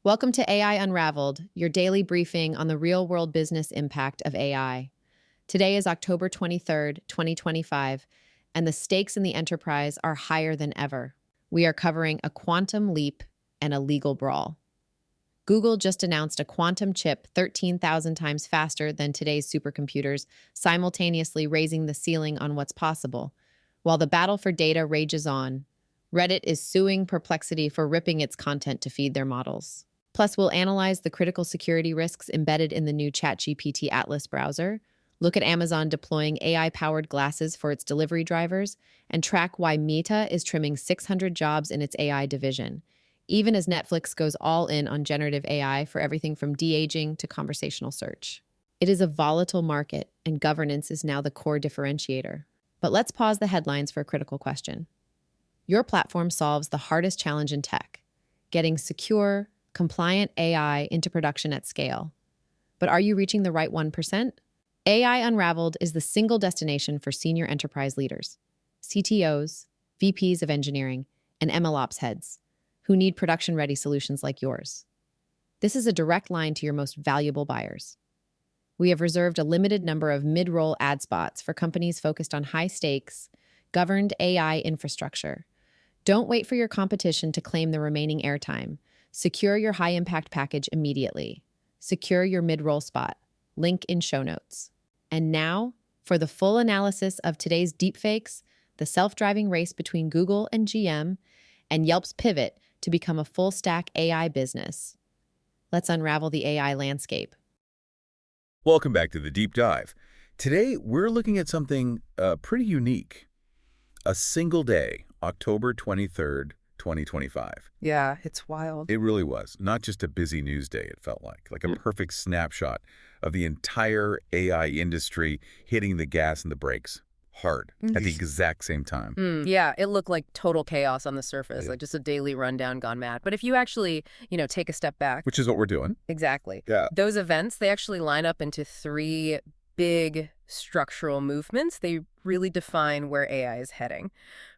Welcome to AI Unraveled, your daily briefing on the real-world business impact of AI. Today is October 23rd, 2025, and the stakes in the enterprise are higher than ever. We are covering a quantum leap and a legal brawl. Google just announced a quantum chip 13,000 times faster than today's supercomputers, simultaneously raising the ceiling on what's possible. While the battle for data rages on, Reddit is suing Perplexity for ripping its content to feed their models. Plus, we'll analyze the critical security risks embedded in the new ChatGPT Atlas browser, look at Amazon deploying AI-powered glasses for its delivery drivers, and track why Meta is trimming 600 jobs in its AI division, even as Netflix goes all in on generative AI for everything from de-aging to conversational search. It is a volatile market, and governance is now the core differentiator. But let's pause the headlines for a critical question. Your platform solves the hardest challenge in tech, getting secure, compliant AI into production at scale. But are you reaching the right 1%? AI Unraveled is the single destination for senior enterprise leaders, CTOs, VPs of engineering, and MLOps heads who need production-ready solutions like yours. This is a direct line to your most valuable buyers. We have reserved a limited number of mid-roll ad spots for companies focused on high-stakes, governed AI infrastructure. Don't wait for your competition to claim the remaining airtime. Secure your high-impact package immediately. Secure your mid-roll spot. Link in show notes. And now, for the full analysis of today's deepfakes, the self-driving race between Google and GM, and Yelp's pivot to become a full-stack AI business. Let's unravel the AI landscape. Welcome back to the Deep Dive. Today, we're looking at something pretty unique. A single day, October 23rd, 2025. Yeah, it's wild. It really was. Not just a busy news day, it felt like a perfect snapshot of the entire AI industry hitting the gas and the brakes hard at the exact same time. Yeah, it looked like total chaos on the surface, like just a daily rundown gone mad. But if you actually, take a step back. Which is what we're doing. Exactly. Yeah. Those events, they actually line up into three big structural movements. They really define where AI is heading.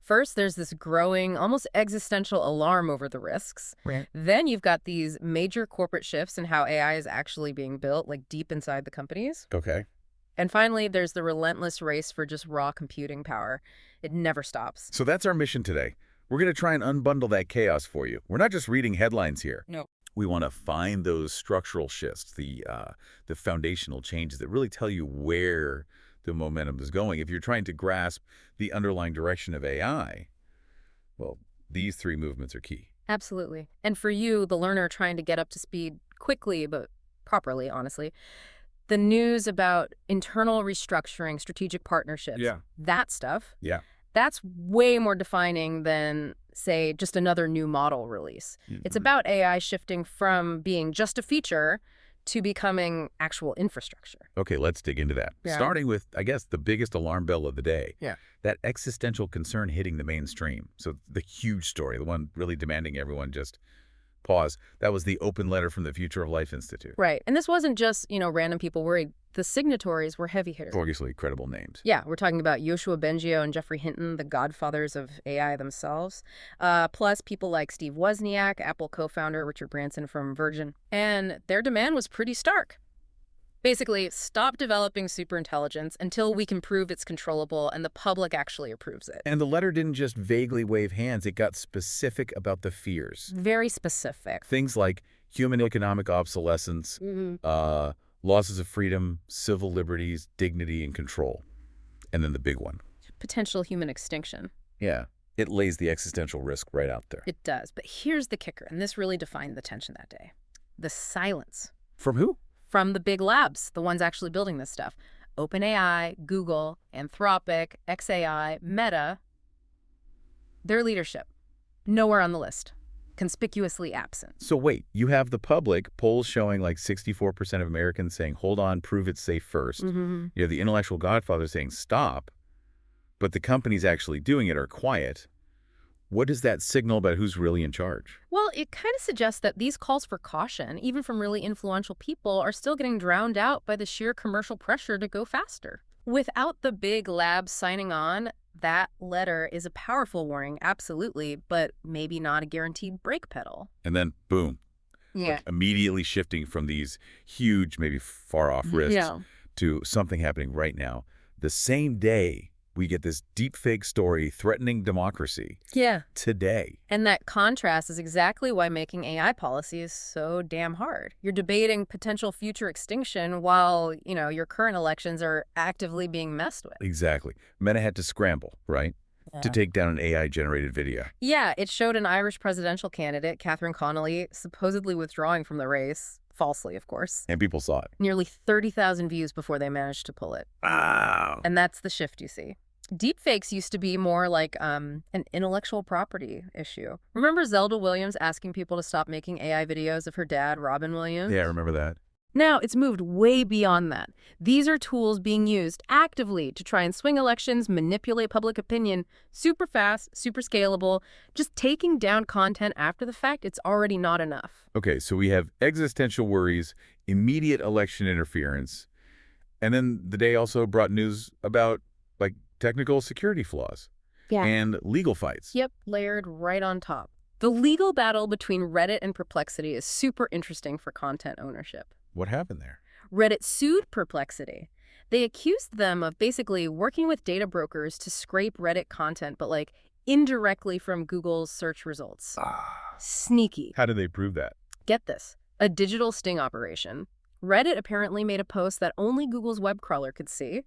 First, there's this growing, almost existential alarm over the risks. Right. Then you've got these major corporate shifts in how AI is actually being built, like deep inside the companies. Okay. And finally, there's the relentless race for just raw computing power. It never stops. So that's our mission today. We're going to try and unbundle that chaos for you. We're not just reading headlines here. No. We want to find those structural shifts, the foundational changes that really tell you where the momentum is going. If you're trying to grasp the underlying direction of AI, well, these three movements are key. Absolutely. And for you, the learner trying to get up to speed quickly, but properly, honestly, the news about internal restructuring, strategic partnerships, that stuff, that's way more defining than, say, just another new model release. It's about AI shifting from being just a feature to becoming actual infrastructure. Okay, let's dig into that. Starting with, I guess, the biggest alarm bell of the day. That existential concern hitting the mainstream. So the huge story, the one really demanding everyone just pause. That was the open letter from the Future of Life Institute. Right. And this wasn't just, random people worried. The signatories were heavy hitters. Obviously credible names. Yeah, we're talking about Yoshua Bengio and Jeffrey Hinton, the godfathers of AI themselves. Plus people like Steve Wozniak, Apple co-founder Richard Branson from Virgin. And their demand was pretty stark. Basically, stop developing superintelligence until we can prove it's controllable and the public actually approves it. And the letter didn't just vaguely wave hands. It got specific about the fears. Very specific. Things like human economic obsolescence, losses of freedom, civil liberties, dignity, and control. And then the big one. Potential human extinction. Yeah. It lays the existential risk right out there. It does. But here's the kicker, and this really defined the tension that day. The silence. From who? From the big labs, the ones actually building this stuff. OpenAI, Google, Anthropic, xAI, Meta. Their leadership. Nowhere on the list. Conspicuously absent. So wait, you have the public, polls showing like 64% of Americans saying, hold on, prove it's safe first. You have the intellectual godfather saying, stop. But the companies actually doing it are quiet. What does that signal about who's really in charge? Well, it kind of suggests that these calls for caution, even from really influential people, are still getting drowned out by the sheer commercial pressure to go faster. Without the big labs signing on, that letter is a powerful warning, absolutely, but maybe not a guaranteed brake pedal. And then, boom, Yeah. Like immediately shifting from these huge, maybe far-off risks to something happening right now. The same day, we get this deepfake story threatening democracy. Yeah. Today. And that contrast is exactly why making AI policy is so damn hard. You're debating potential future extinction while, your current elections are actively being messed with. Exactly. Meta had to scramble, right? To take down an AI-generated video. Yeah, it showed an Irish presidential candidate, Catherine Connolly, supposedly withdrawing from the race. Falsely, of course. And people saw it. Nearly 30,000 views before they managed to pull it. Wow. And that's the shift you see. Deepfakes used to be more like an intellectual property issue. Remember Zelda Williams asking people to stop making AI videos of her dad, Robin Williams? Yeah, I remember that. Now, it's moved way beyond that. These are tools being used actively to try and swing elections, manipulate public opinion, super fast, super scalable. Just taking down content after the fact, it's already not enough. Okay, so we have existential worries, immediate election interference, and then the day also brought news about, technical security flaws and legal fights. Yep, layered right on top. The legal battle between Reddit and Perplexity is super interesting for content ownership. What happened there? Reddit sued Perplexity. They accused them of basically working with data brokers to scrape Reddit content, but indirectly from Google's search results. Sneaky. How did they prove that? Get this. A digital sting operation. Reddit apparently made a post that only Google's web crawler could see.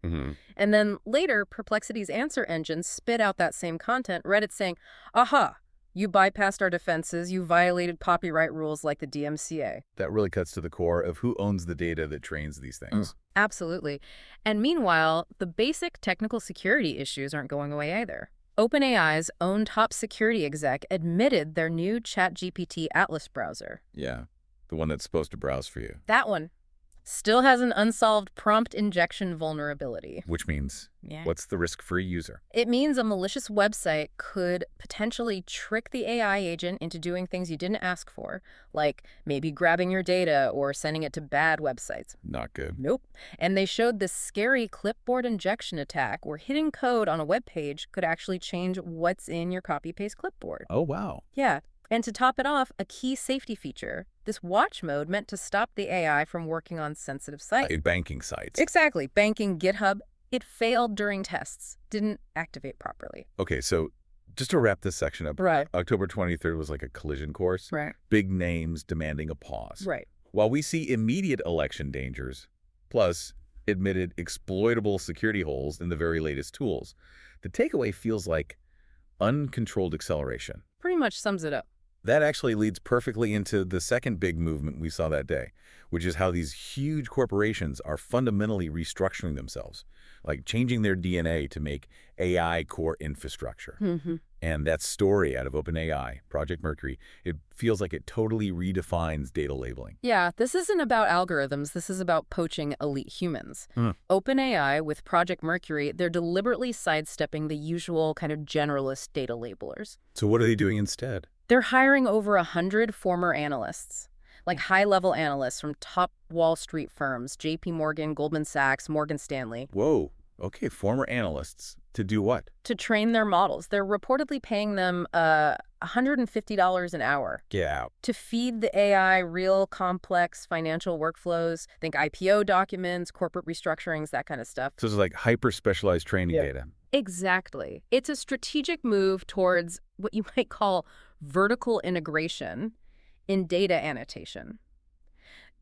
And then later, Perplexity's answer engine spit out that same content, Reddit saying, aha, you bypassed our defenses, you violated copyright rules like the DMCA. That really cuts to the core of who owns the data that trains these things. Absolutely. And meanwhile, the basic technical security issues aren't going away either. OpenAI's own top security exec admitted their new ChatGPT Atlas browser. Yeah, the one that's supposed to browse for you. That one still has an unsolved prompt injection vulnerability. Which means, what's the risk for a user? It means a malicious website could potentially trick the AI agent into doing things you didn't ask for, like maybe grabbing your data or sending it to bad websites. Not good. Nope. And they showed this scary clipboard injection attack where hidden code on a web page could actually change what's in your copy-paste clipboard. Oh, wow. Yeah. And to top it off, a key safety feature, this watch mode meant to stop the AI from working on sensitive sites. Banking sites. Exactly. Banking, GitHub. It failed during tests, didn't activate properly. Okay, so just to wrap this section up, Right. October 23rd was like a collision course. Right. Big names demanding a pause. Right. While we see immediate election dangers, plus admitted exploitable security holes in the very latest tools, the takeaway feels like uncontrolled acceleration. Pretty much sums it up. That actually leads perfectly into the second big movement we saw that day, which is how these huge corporations are fundamentally restructuring themselves, like changing their DNA to make AI core infrastructure. And that story out of OpenAI, Project Mercury, it feels like it totally redefines data labeling. Yeah, this isn't about algorithms. This is about poaching elite humans. OpenAI, with Project Mercury, they're deliberately sidestepping the usual kind of generalist data labelers. So what are they doing instead? They're hiring over 100 former analysts, like high-level analysts from top Wall Street firms, JP Morgan, Goldman Sachs, Morgan Stanley. Whoa. Okay, former analysts. To do what? To train their models. They're reportedly paying them $150 an hour. Get out. To feed the AI real complex financial workflows. Think IPO documents, corporate restructurings, that kind of stuff. So it's like hyper-specialized training data. Exactly. It's a strategic move towards what you might call vertical integration in data annotation.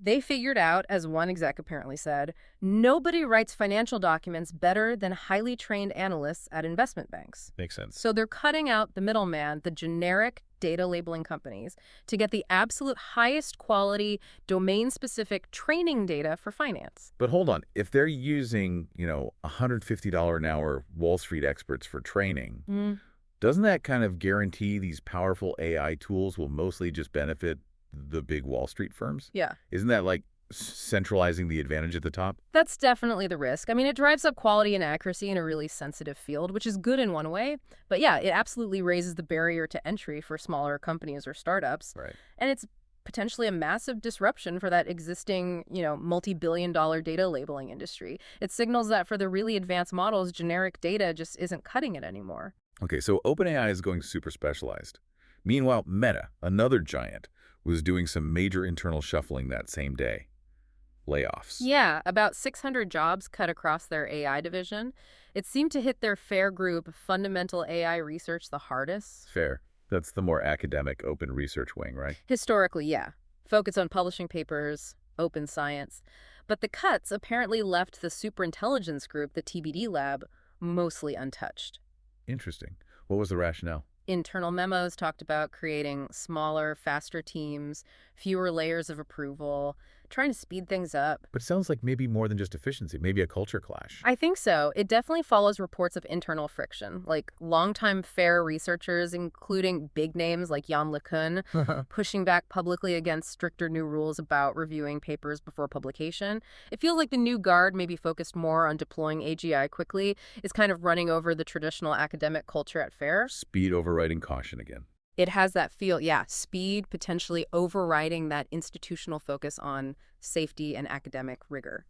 They figured out, as one exec apparently said, nobody writes financial documents better than highly trained analysts at investment banks. Makes sense. So they're cutting out the middleman, the generic data labeling companies, to get the absolute highest quality, domain-specific training data for finance. But hold on. If they're using, $150 an hour Wall Street experts for training, doesn't that kind of guarantee these powerful AI tools will mostly just benefit the big Wall Street firms? Yeah. Isn't that like centralizing the advantage at the top? That's definitely the risk. I mean, it drives up quality and accuracy in a really sensitive field, which is good in one way. But yeah, it absolutely raises the barrier to entry for smaller companies or startups. Right. And it's potentially a massive disruption for that existing, multi-billion-dollar data labeling industry. It signals that for the really advanced models, generic data just isn't cutting it anymore. Okay, so OpenAI is going super specialized. Meanwhile, Meta, another giant, was doing some major internal shuffling that same day. Layoffs. Yeah, about 600 jobs cut across their AI division. It seemed to hit their FAIR group, fundamental AI research, the hardest. Fair. That's the more academic, open research wing, right? Historically, yeah. Focus on publishing papers, open science. But the cuts apparently left the superintelligence group, the TBD lab, mostly untouched. Interesting. What was the rationale? Internal memos talked about creating smaller, faster teams, fewer layers of approval, trying to speed things up. But it sounds like maybe more than just efficiency, maybe a culture clash. I think so. It definitely follows reports of internal friction, like longtime FAIR researchers, including big names like Jan LeCun, pushing back publicly against stricter new rules about reviewing papers before publication. It feels like the new guard, maybe focused more on deploying AGI quickly, is kind of running over the traditional academic culture at FAIR. Speed overriding caution again. It has that feel, yeah, speed potentially overriding that institutional focus on safety and academic rigor.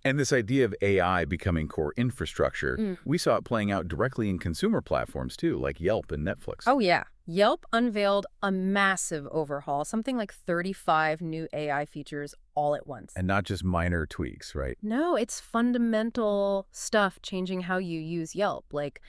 And this idea of AI becoming core infrastructure, we saw it playing out directly in consumer platforms too, like Yelp and Netflix. Oh, yeah. Yelp unveiled a massive overhaul, something like 35 new AI features all at once. And not just minor tweaks, right? No, it's fundamental stuff changing how you use Yelp, like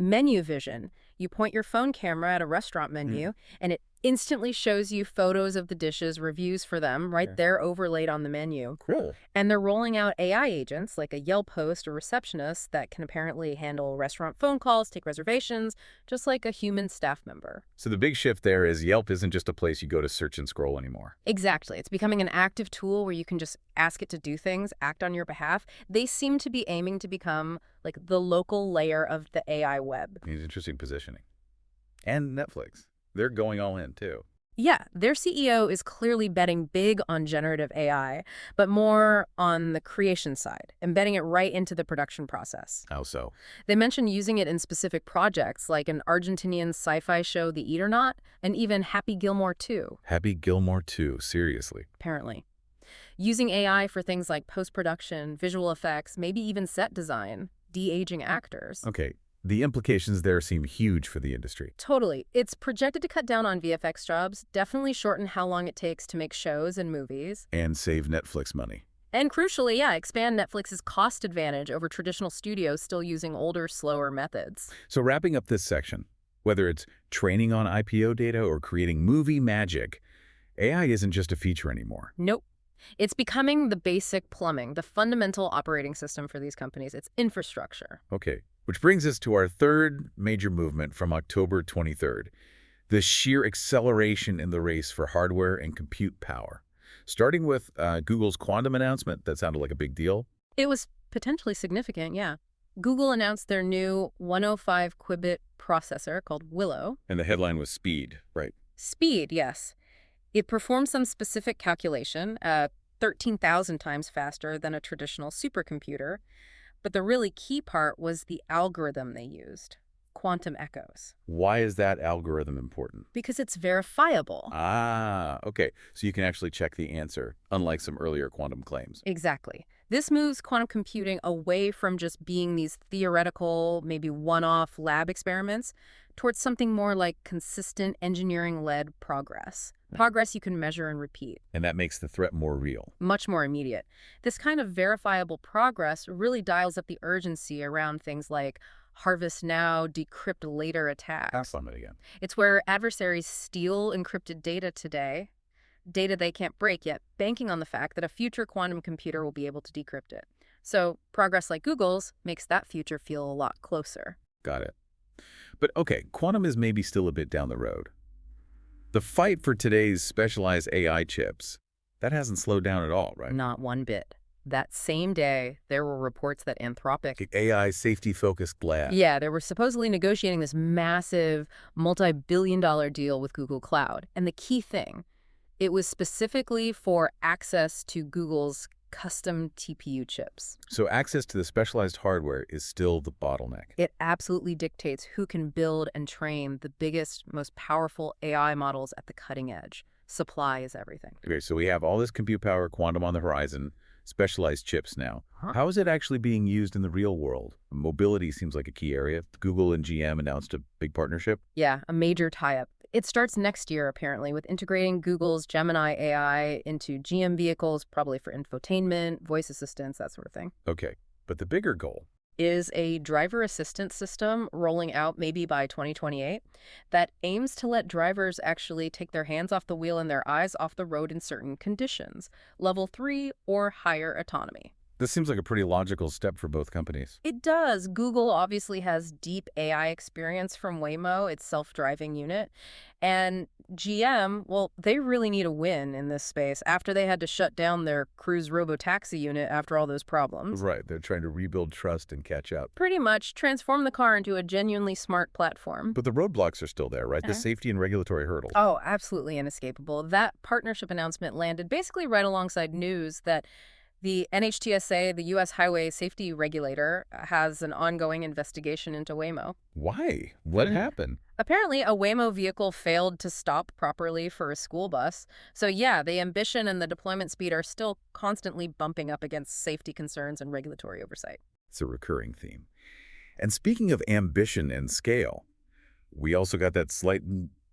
menu vision. You point your phone camera at a restaurant menu, and it instantly shows you photos of the dishes, reviews for them, right there overlaid on the menu. Cool. And they're rolling out AI agents, like a Yelp host or receptionist, that can apparently handle restaurant phone calls, take reservations, just like a human staff member. So the big shift there is Yelp isn't just a place you go to search and scroll anymore. Exactly. It's becoming an active tool where you can just ask it to do things, act on your behalf. They seem to be aiming to become like the local layer of the AI web. It's interesting positioning. And Netflix. They're going all in, too. Yeah, their CEO is clearly betting big on generative AI, but more on the creation side, embedding it right into the production process. How so? They mentioned using it in specific projects, like an Argentinian sci-fi show, The Eaternaut, and even Happy Gilmore 2. Happy Gilmore 2, seriously. Apparently. Using AI for things like post-production, visual effects, maybe even set design, de-aging actors. Okay. The implications there seem huge for the industry. Totally. It's projected to cut down on VFX jobs, definitely shorten how long it takes to make shows and movies. And save Netflix money. And crucially, yeah, expand Netflix's cost advantage over traditional studios still using older, slower methods. So wrapping up this section, whether it's training on IPO data or creating movie magic, AI isn't just a feature anymore. Nope. It's becoming the basic plumbing, the fundamental operating system for these companies. It's infrastructure. Okay. Which brings us to our third major movement from October 23rd, the sheer acceleration in the race for hardware and compute power. Starting with Google's quantum announcement, that sounded like a big deal. It was potentially significant, yeah. Google announced their new 105 qubit processor called Willow. And the headline was speed, right? Speed, yes. It performed some specific calculation, 13,000 times faster than a traditional supercomputer. But the really key part was the algorithm they used, quantum echoes. Why is that algorithm important? Because it's verifiable. Ah, okay. So you can actually check the answer, unlike some earlier quantum claims. Exactly. This moves quantum computing away from just being these theoretical, maybe one-off lab experiments towards something more like consistent engineering-led progress. Progress you can measure and repeat. And that makes the threat more real. Much more immediate. This kind of verifiable progress really dials up the urgency around things like harvest now, decrypt later attacks. Have fun again. It's where adversaries steal encrypted data today, data they can't break yet, banking on the fact that a future quantum computer will be able to decrypt it. So progress like Google's makes that future feel a lot closer. Got it. But okay, quantum is maybe still a bit down the road. The fight for today's specialized AI chips, that hasn't slowed down at all, right? Not one bit. That same day, there were reports that Anthropic... AI safety-focused lab. Yeah, they were supposedly negotiating this massive multi-billion-dollar deal with Google Cloud. And the key thing, it was specifically for access to Google's custom TPU chips. So access to the specialized hardware is still the bottleneck. It absolutely dictates who can build and train the biggest, most powerful AI models at the cutting edge. Supply is everything. Okay, so we have all this compute power, quantum on the horizon, specialized chips now. How is it actually being used in the real world? Mobility seems like a key area. Google and GM announced a big partnership. Yeah, a major tie-up. It starts next year, apparently, with integrating Google's Gemini AI into GM vehicles, probably for infotainment, voice assistance, that sort of thing. Okay, but the bigger goal Is a driver assistance system rolling out maybe by 2028 that aims to let drivers actually take their hands off the wheel and their eyes off the road in certain conditions, level 3 or higher autonomy. This seems like a pretty logical step for both companies. It does. Google obviously has deep AI experience from Waymo, its self-driving unit. And GM, well, they really need a win in this space after they had to shut down their Cruise robotaxi unit after all those problems. Right, they're trying to rebuild trust and catch up. Pretty much transform the car into a genuinely smart platform. But the roadblocks are still there, right? The safety and regulatory hurdles. Oh, absolutely inescapable. That partnership announcement landed basically right alongside news that the NHTSA, the U.S. Highway Safety Regulator, has an ongoing investigation into Waymo. Why? What happened? Apparently, a Waymo vehicle failed to stop properly for a school bus. So yeah, the ambition and the deployment speed are still constantly bumping up against safety concerns and regulatory oversight. It's a recurring theme. And speaking of ambition and scale, we also got that slight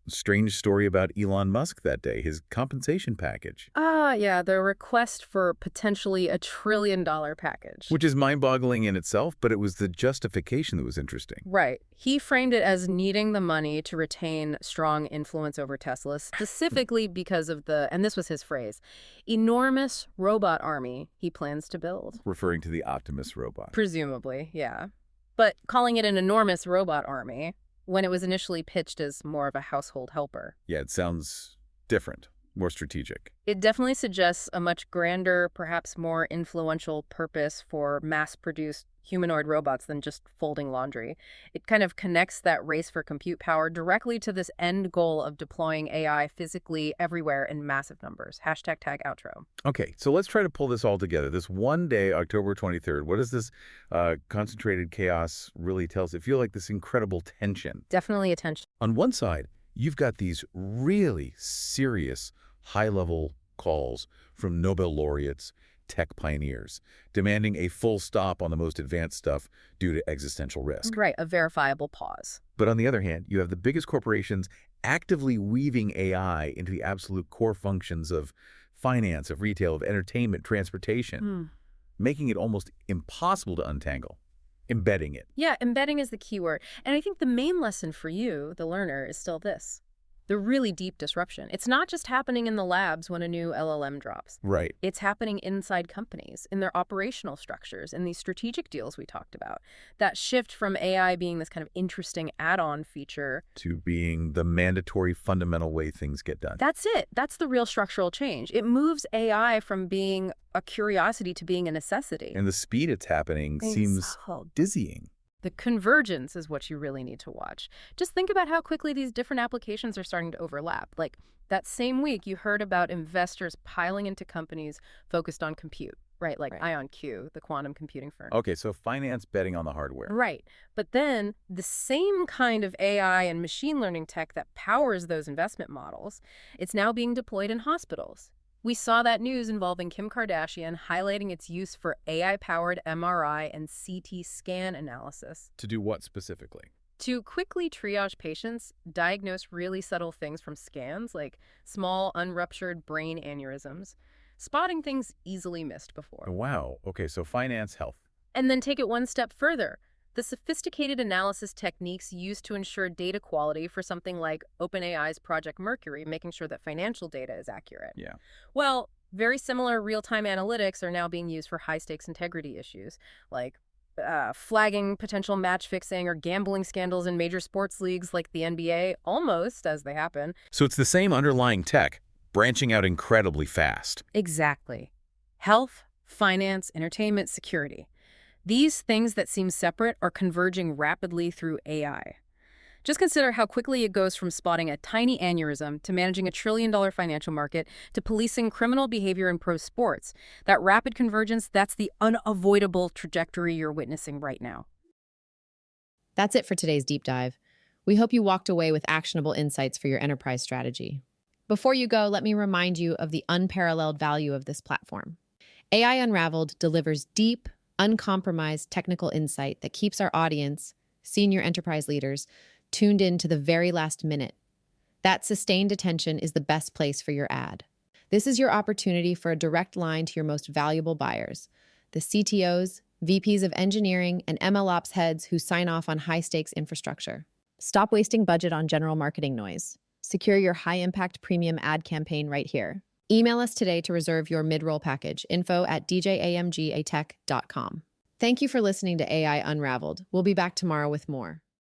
strange story about Elon Musk that day, his compensation package. Yeah, the request for potentially $1 trillion package. Which is mind-boggling in itself, but it was the justification that was interesting. Right. He framed it as needing the money to retain strong influence over Tesla, specifically because of the, and this was his phrase, enormous robot army he plans to build. Referring to the Optimus robot. Presumably, yeah. But calling it an enormous robot army when it was initially pitched as more of a household helper. Yeah, it sounds different, more strategic. It definitely suggests a much grander, perhaps more influential purpose for mass-produced humanoid robots than just folding laundry. It kind of connects that race for compute power directly to this end goal of deploying AI physically everywhere in massive numbers. Hashtag tag outro. Okay, so let's try to pull this all together. This one day, October 23rd, what does this concentrated chaos really tell us? It feels like this incredible tension. Definitely attention. On one side, you've got these really serious high-level calls from Nobel laureates, tech pioneers, demanding a full stop on the most advanced stuff due to existential risk. Right, a verifiable pause. But on the other hand, you have the biggest corporations actively weaving AI into the absolute core functions of finance, of retail, of entertainment, transportation, making it almost impossible to untangle. Embedding it. Yeah, embedding is the key word. And I think the main lesson for you, the learner, is still this. The really deep disruption. It's not just happening in the labs when a new LLM drops. Right. It's happening inside companies, in their operational structures, in these strategic deals we talked about. That shift from AI being this kind of interesting add-on feature to being the mandatory fundamental way things get done. That's it. That's the real structural change. It moves AI from being a curiosity to being a necessity. And the speed it's happening seems dizzying. The convergence is what you really need to watch. Just think about how quickly these different applications are starting to overlap. Like that same week, you heard about investors piling into companies focused on compute, right? Like ionq, the quantum computing firm. Okay, so finance betting on the hardware. Right. But then the same kind of AI and machine learning tech that powers those investment models, it's now being deployed in hospitals. We saw that news involving Kim Kardashian highlighting its use for AI-powered MRI and CT scan analysis. To do what specifically? To quickly triage patients, diagnose really subtle things from scans, like small, unruptured brain aneurysms, spotting things easily missed before. Wow. Okay, so finance, health. And then take it one step further. The sophisticated analysis techniques used to ensure data quality for something like OpenAI's Project Mercury, making sure that financial data is accurate. Yeah. Well, very similar real-time analytics are now being used for high-stakes integrity issues, like flagging potential match fixing or gambling scandals in major sports leagues like the NBA, almost as they happen. So it's the same underlying tech, branching out incredibly fast. Exactly. Health, finance, entertainment, security. These things that seem separate are converging rapidly through AI. Just consider how quickly it goes from spotting a tiny aneurysm to managing a $1 trillion financial market to policing criminal behavior in pro sports. That rapid convergence, that's the unavoidable trajectory you're witnessing right now. That's it for today's deep dive. We hope you walked away with actionable insights for your enterprise strategy. Before you go, let me remind you of the unparalleled value of this platform. AI Unraveled delivers deep, uncompromised technical insight that keeps our audience, senior enterprise leaders, tuned in to the very last minute. That sustained attention is the best place for your ad. This is your opportunity for a direct line to your most valuable buyers, the CTOs, VPs of engineering, and MLOps heads who sign off on high-stakes infrastructure. Stop wasting budget on general marketing noise. Secure your high-impact premium ad campaign right here. Email us today to reserve your mid-roll package, info@djamgatech.com. Thank you for listening to AI Unraveled. We'll be back tomorrow with more.